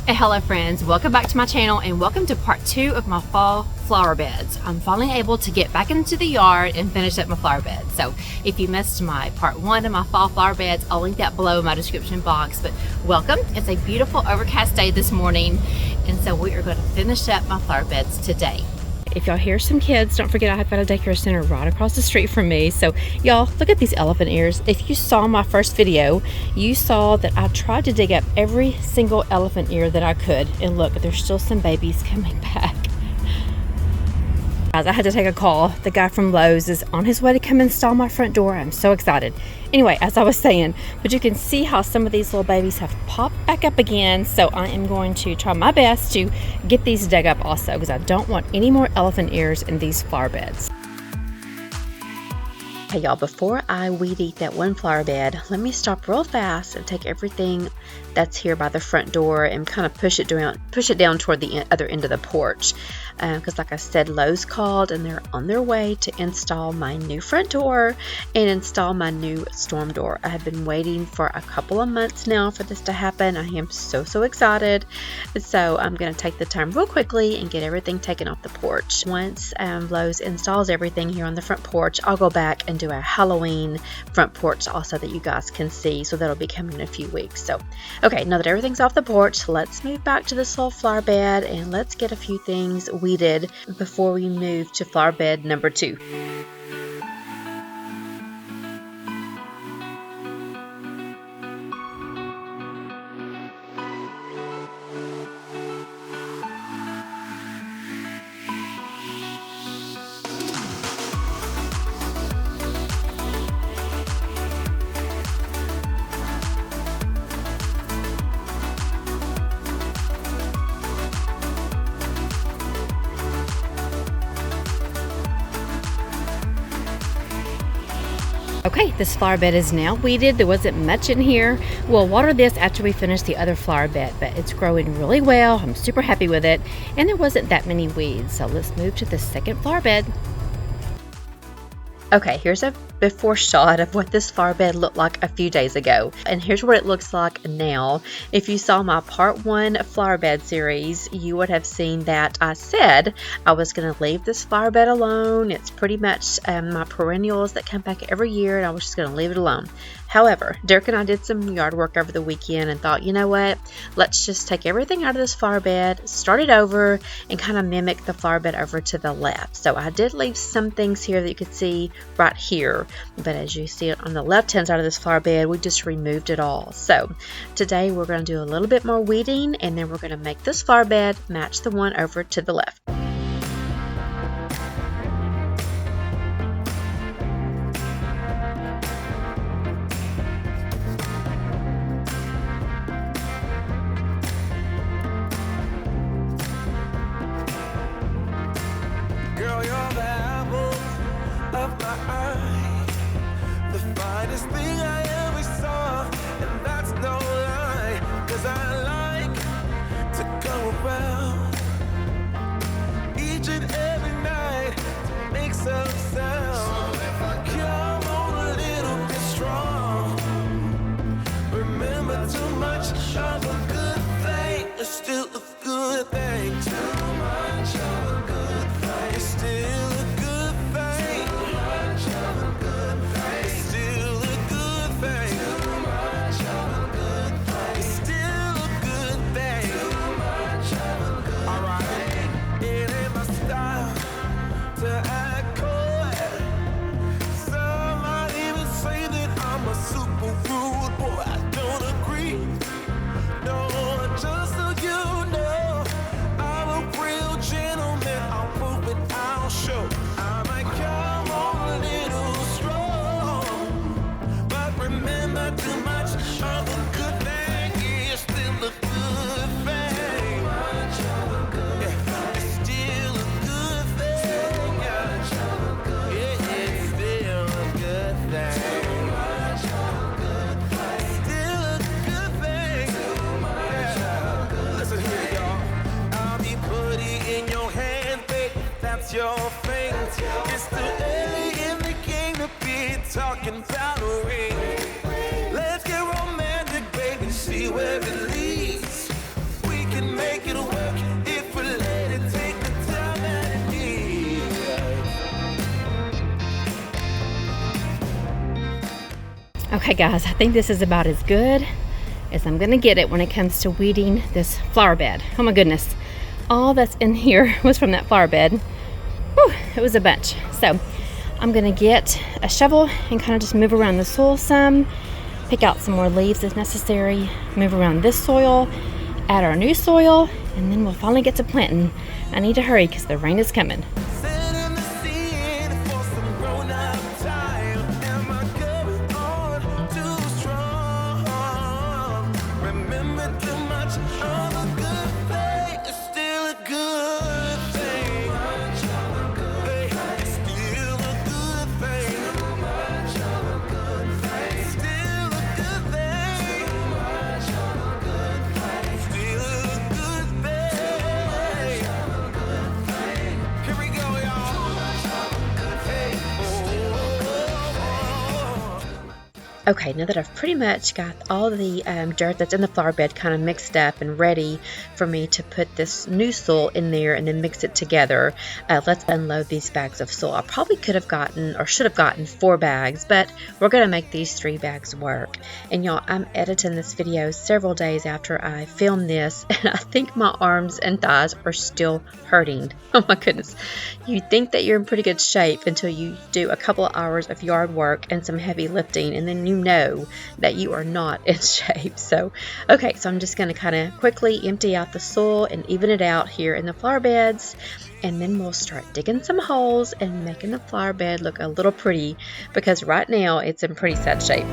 Hey, hello friends, welcome back to my channel and welcome to part 2 of my fall flower beds. I'm finally able to get back into the yard and finish up my flower bed. So if you missed my part 1 of my fall flower beds, I'll link that below in my description box. But welcome. It's a beautiful overcast day this morning, and so we are going to finish up my flower beds today. If y'all hear some kids, don't forget I've got a daycare center right across the street from me. So y'all, look at these elephant ears. If you saw my first video, you saw that I tried to dig up every single elephant ear that I could. And look, there's still some babies coming back. Guys, I had to take a call. The guy from Lowe's is on his way to come install my front door. I'm so excited. Anyway, as I was saying, but you can see how some of these little babies have popped back up again. So I am going to try my best to get these dug up also, because I don't want any more elephant ears in these flower beds. Hey y'all, before I weed eat that one flower bed, let me stop real fast and take everything that's here by the front door and kind of push it down toward the other end of the porch. Because like I said, Lowe's called and they're on their way to install my new front door and install my new storm door. I have been waiting for a couple of months now for this to happen. I am so excited. So I'm going to take the time real quickly and get everything taken off the porch. Once Lowe's installs everything here on the front porch, I'll go back and do a Halloween front porch also that you guys can see. So that'll be coming in a few weeks. So okay, now that everything's off the porch, let's move back to this little flower bed and let's get a few things weeded before we move to flower bed number 2. Okay, this flower bed is now weeded. There wasn't much in here. We'll water this after we finish the other flower bed, but it's growing really well. I'm super happy with it, and there wasn't that many weeds. So let's move to the second flower bed. Okay, here's a before shot of what this flower bed looked like a few days ago, and here's what it looks like now. If you saw my part 1 flower bed series, you would have seen that I said I was going to leave this flower bed alone. It's pretty much my perennials that come back every year, and I was just going to leave it alone. However, Derek and I did some yard work over the weekend and thought, you know what, let's just take everything out of this flower bed, start it over, and kind of mimic the flower bed over to the left. So I did leave some things here that you could see right here, but as you see on the left hand side of this flower bed, we just removed it all. So today we're going to do a little bit more weeding, and then we're going to make this flower bed match the one over to the left. Girl, you're the apple of my eye, the finest thing I ever saw, and that's no lie, 'cause I like to go around each and every night to make some sound. So if I come on a little bit strong, remember, too much of a good thing is still a good thing. Too much of a good thing is still a good thing. Too much of a good thing is still a good thing. Too much of a good thing is still a good thing. Too much of a good thing. Alright, it ain't my style to act coy. Some might even say that I'm a super rude boy. I don't agree. No, just so you know, I'm a real gentleman. I'll prove it, I'll show. I might come on a little strong, but remember, too much of a good thing is still a good thing. Too much of a good thing is still a good thing. Yeah, it's still a good thing. Too much of a good thing, still a good thing. Too much of a good thing. Listen here, y'all. I'll be putting in your hand, babe. That's your thing. It's too early in the game to be talking about a ring. Let's get romantic, baby. See where it leads. We can Okay guys, I think this is about as good as I'm gonna get it when it comes to weeding this flower bed. Oh my goodness, all that's in here was from that flower bed. Whew, it was a bunch. So I'm gonna get a shovel and kind of just move around the soil some, pick out some more leaves if necessary, move around this soil, add our new soil, and then we'll finally get to planting. I need to hurry because the rain is coming. Okay, now that I've pretty much got all the dirt that's in the flower bed kind of mixed up and ready for me to put this new soil in there and then mix it together, let's unload these bags of soil. I probably could have gotten or should have gotten 4 bags, but we're going to make these 3 bags work. And y'all, I'm editing this video several days after I filmed this, and I think my arms and thighs are still hurting. Oh my goodness. You think that you're in pretty good shape until you do a couple of hours of yard work and some heavy lifting, and then you know that you are not in shape. So okay, so I'm just going to kind of quickly empty out the soil and even it out here in the flower beds, and then we'll start digging some holes and making the flower bed look a little pretty, because right now it's in pretty sad shape.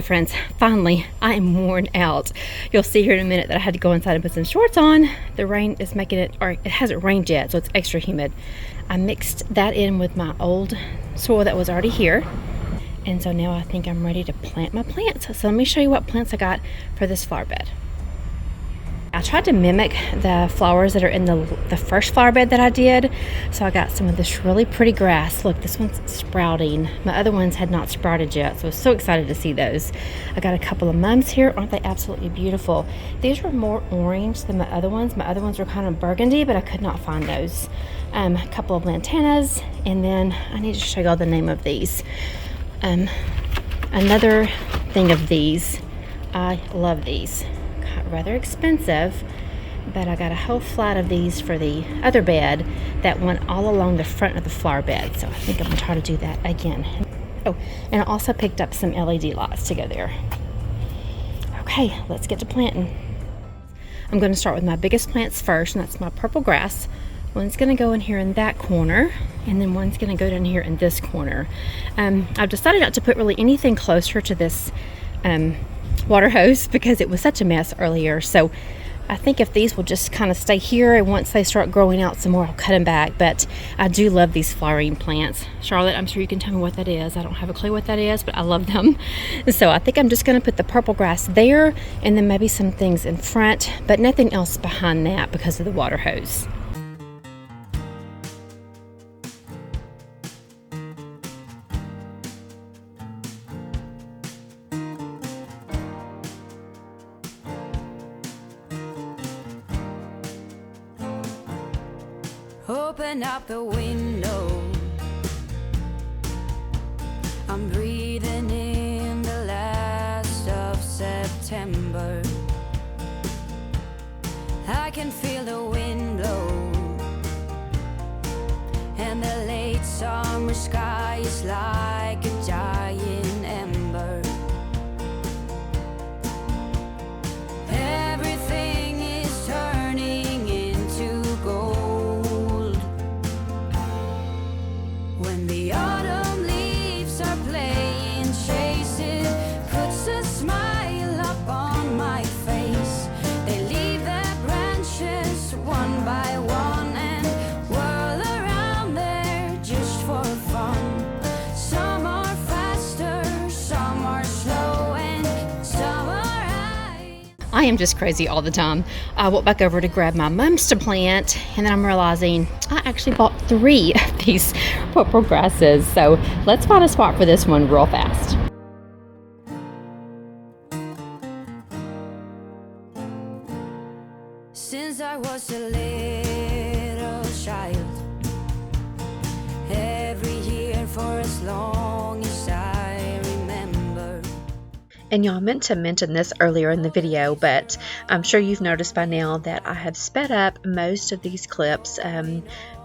Friends, finally I am worn out. You'll see here in a minute that I had to go inside and put some shorts on. The rain is making it, or it hasn't rained yet, so it's extra humid. I mixed that in with my old soil that was already here, and so now I think I'm ready to plant my plants. So let me show you what plants I got for this flower bed. I tried to mimic the flowers that are in the first flower bed that I did. So I got some of this really pretty grass. Look, this one's sprouting. My other ones had not sprouted yet, so I was so excited to see those. I got a couple of mums here. Aren't they absolutely beautiful? These were more orange than my other ones. My other ones were kind of burgundy, but I could not find those. A couple of lantanas, and then I need to show you all the name of these. Another thing of these. I love these. Rather expensive, but I got a whole flat of these for the other bed that went all along the front of the flower bed, so I think I'm gonna try to do that again. Oh, and I also picked up some LED lights to go there. Okay, let's get to planting. I'm going to start with my biggest plants first, and that's my purple grass. One's going to go in here in that corner, and then one's going to go down here in this corner. I've decided not to put really anything closer to this water hose because it was such a mess earlier. So I think if these will just kind of stay here, and once they start growing out some more, I'll cut them back. But I do love these flowering plants. Charlotte, I'm sure you can tell me what that is. I don't have a clue what that is, but I love them. So I think I'm just going to put the purple grass there, and then maybe some things in front, but nothing else behind that because of the water hose. Open up the window. I'm breathing in the last of September. I can feel the wind blow, and the late summer sky is like a giant ember. Everything is turning into gold when the autumn leaves are playing chase. It puts a smile up on my face. They leave their branches one by one and whirl around there just for fun. Some are faster, some are slow, and some are high. I am just crazy all the time. I walked back over to grab my mums to plant, and then I'm realizing I actually bought 3 of these purple grasses. So let's find a spot for this one real fast. was a little child. Every year for as long as I remember. And y'all, meant to mention this earlier in the video, but I'm sure you've noticed by now that I have sped up most of these clips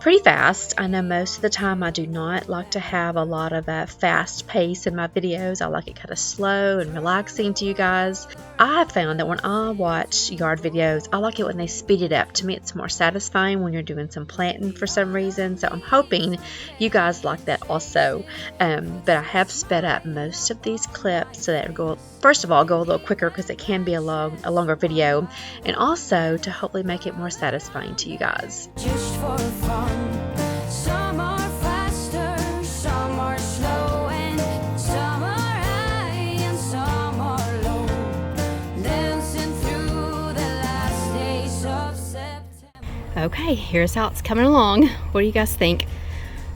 pretty fast. I know most of the time I do not like to have a lot of fast pace in my videos. I like it kind of slow and relaxing to you guys. I have found that when I watch yard videos, I like it when they speed it up. To me, it's more satisfying when you're doing some planting for some reason. So I'm hoping you guys like that also. But I have sped up most of these clips so that it go, first of all, go a little quicker because it can be a longer video, and also to hopefully make it more satisfying to you guys. Just for fun. Some are faster, some are slow, and some are high and some are low. Dancing through the last days of September. Okay, here's how it's coming along. What do you guys think?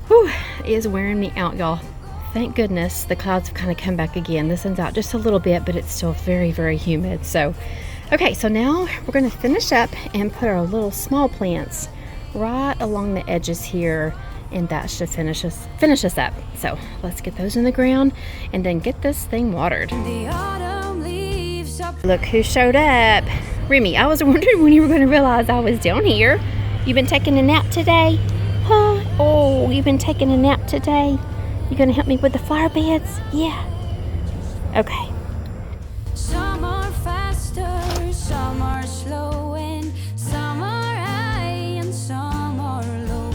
Whew, it is wearing me out, y'all. Thank goodness the clouds have kind of come back again. The sun's out just a little bit, but it's still very, very humid. So, okay, so now we're going to finish up and put our little small plants right along the edges here, and that should finish us up. So let's get those in the ground and then get this thing watered. The autumn leaves are Look who showed up. Remy, I was wondering when you were going to realize I was down here. You've been taking a nap today? Huh? Oh, you've been taking a nap today? You going to help me with the flower beds? Yeah. Okay. some are faster, some are slow, and some are high and some are low.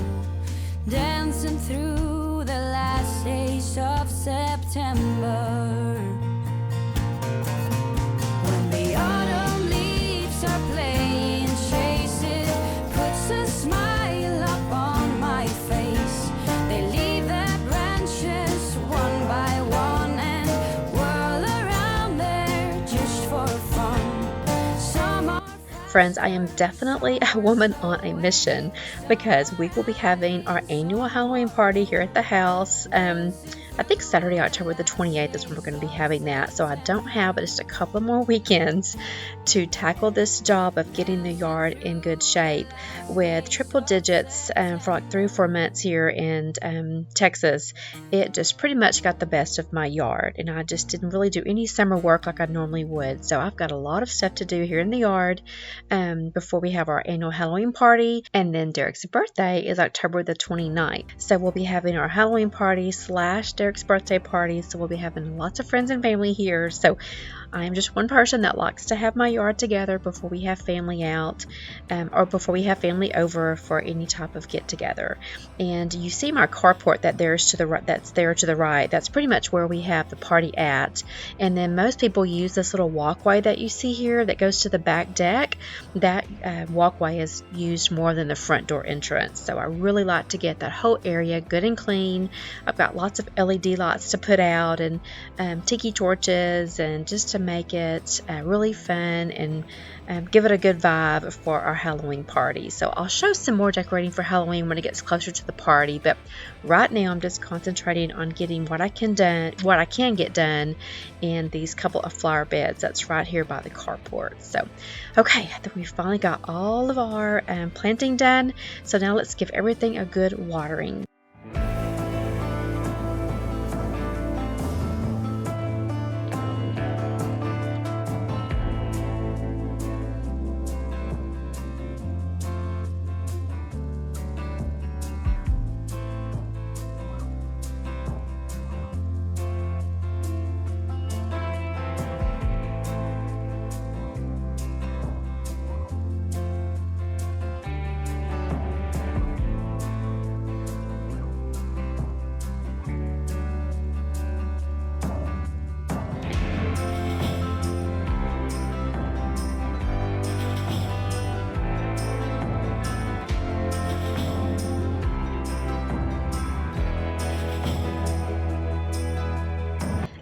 Dancing through the last days of September. When the autumn leaves are playing chase, it puts a smile up on my face. They leave their branches one by one and whirl around there just for fun. Some are Friends, I am definitely a woman on a mission because we will be having our annual Halloween party here at the house. I think Saturday, October the 28th is when we're going to be having that. So I don't have but just a couple more weekends to tackle this job of getting the yard in good shape. With triple digits for like 3 or 4 months here in Texas, it just pretty much got the best of my yard. And I just didn't really do any summer work like I normally would. So I've got a lot of stuff to do here in the yard before we have our annual Halloween party. And then Derek's birthday is October the 29th. So we'll be having our Halloween party / Derek's birthday party. So we'll be having lots of friends and family here. So I'm just one person that likes to have my yard together before we have family out or before we have family over for any type of get together. And you see my carport that's there to the right. That's pretty much where we have the party at. And then most people use this little walkway that you see here that goes to the back deck. That walkway is used more than the front door entrance. So I really like to get that whole area good and clean. I've got lots of LED lights to put out and tiki torches, and just to make it really fun and give it a good vibe for our Halloween party. So I'll show some more decorating for Halloween when it gets closer to the party, but right now I'm just concentrating on getting what I can get done in these couple of flower beds that's right here by the carport. So okay, I think we finally got all of our planting done, so now let's give everything a good watering.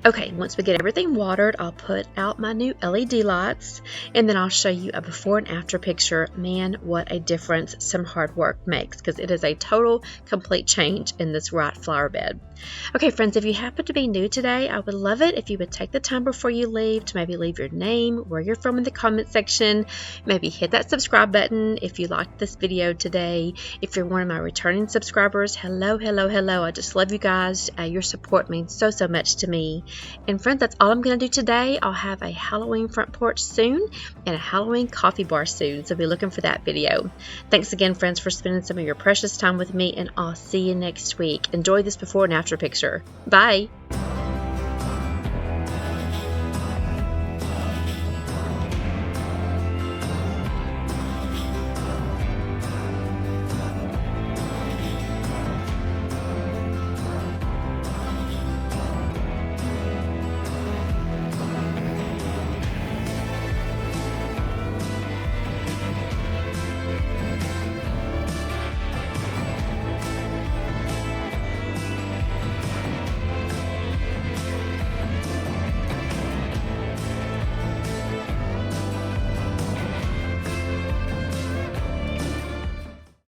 Okay, once we get everything watered, I'll put out my new LED lights, and then I'll show you a before and after picture. Man, what a difference some hard work makes, because it is a total, complete change in this right flower bed. Okay, friends, if you happen to be new today, I would love it if you would take the time before you leave to maybe leave your name, where you're from in the comment section, maybe hit that subscribe button if you liked this video today. If you're one of my returning subscribers, hello, hello, hello. I just love you guys. Your support means so, so much to me. And friends, that's all I'm going to do today. I'll have a Halloween front porch soon and a Halloween coffee bar soon, so be looking for that video. Thanks again, friends, for spending some of your precious time with me, and I'll see you next week. Enjoy this before and after picture. Bye!